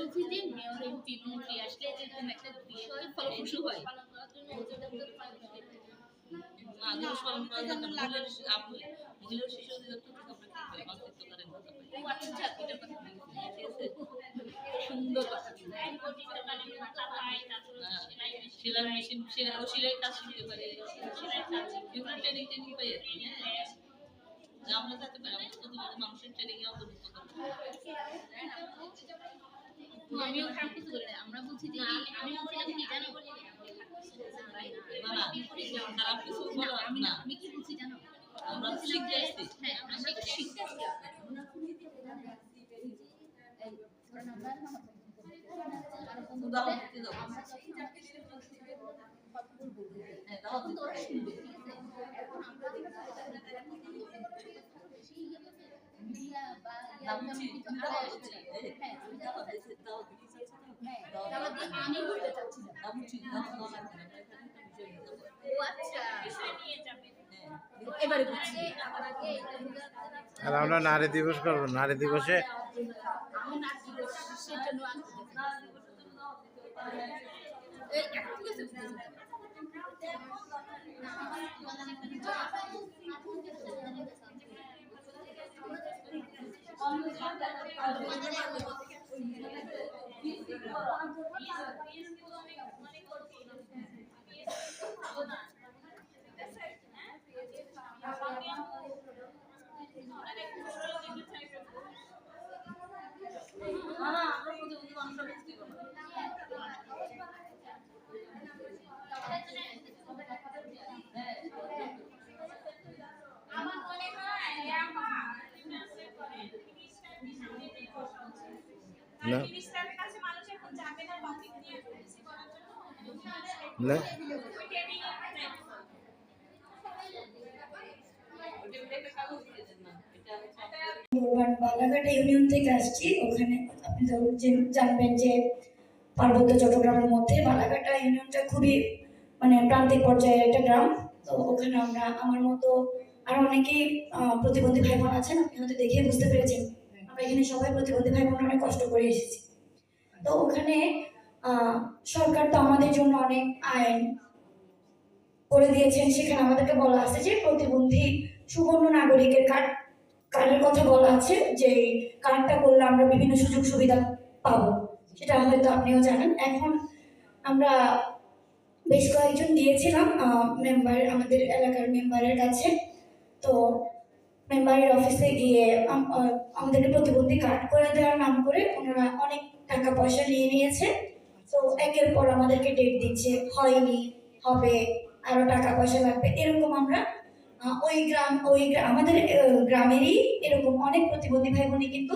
বলছি যে mayor MP মন্ত্রী আসলে যেরকম একটা বিষয় ফলপ্রসূ হয় পালন করার জন্য অধিদপ্তর দিবস পালন করা দরকার মহিলা ও শিশু অধিদপ্তর থেকে আমরা কি মাতৃত্ব করেন ও আচ্ছা এটার কথা ঠিক আছে সুন্দর কথা সেলাই মেশিন সেলাই কাজ শিখতে পারে সেলাই কাজ বিভিন্ন ট্রেনিং পাই আর কি হ্যাঁ আমরা থাকতে পারি আমরা প্রতিবাদে মানুষের ট্রেনিং এ অন্তর্ভুক্ত করবো আমিও খারাপ কিছু করি না আমরা বলছি যে আমি বলছিলাম কি জানো খারাপ কিছু বলো না আমি কি বলছি জানো আমরা শিখতে আসছি হ্যাঁ আমরা শিখতে আসছি এবারে বুঝছি আর আমরা নারী দিবস করবো নারী দিবসে না বালাঘাট ইউনিয়ন থেকে আসছি। ওখানে আপনি জানবেন যে পার্বত্য চট্টগ্রামের মধ্যে বালাঘাটা ইউনিয়নটা খুবই প্রান্তিক পর্যায়ের একটা গ্রাম। তো ওখানে আমরা আমার মতো আরো অনেকেই প্রতিবন্ধী ভাই বোন আছেন, আপনি হয়তো দেখে বুঝতে পেরেছেন আমরা এখানে সবাই প্রতিবন্ধী ভাই বোন অনেক কষ্ট করে এসেছি। তো ওখানে সরকার তো আমাদের জন্য অনেক আইন করে দিয়েছেন, সেখানে আমাদেরকে বলা আছে যে প্রতিবন্ধী সুবর্ণ নাগরিকের কার্ডের কথা বলা আছে, যে কার্ডটা করলে আমরা বিভিন্ন সুযোগ সুবিধা পাবো, সেটা হয়তো আপনিও জানেন। এখন আমরা বেশ কয়েকজন গিয়েছিলাম মেম্বার, আমাদের এলাকার মেম্বারের কাছে। তো মেম্বারের অফিসে গিয়ে আমাদেরকে প্রতিবন্ধী কার্ড করে দেওয়ার নাম করে ওনারা অনেক টাকা পয়সা নিয়ে নিয়েছে। তো একের পর আমাদেরকে ডেট দিচ্ছে, হয়নি, হবে, আরো টাকা পয়সা লাগবে, এরকম আমরা আমাদের গ্রামেরই এরকম অনেক প্রতিবন্ধী ভাই বোনই কিন্তু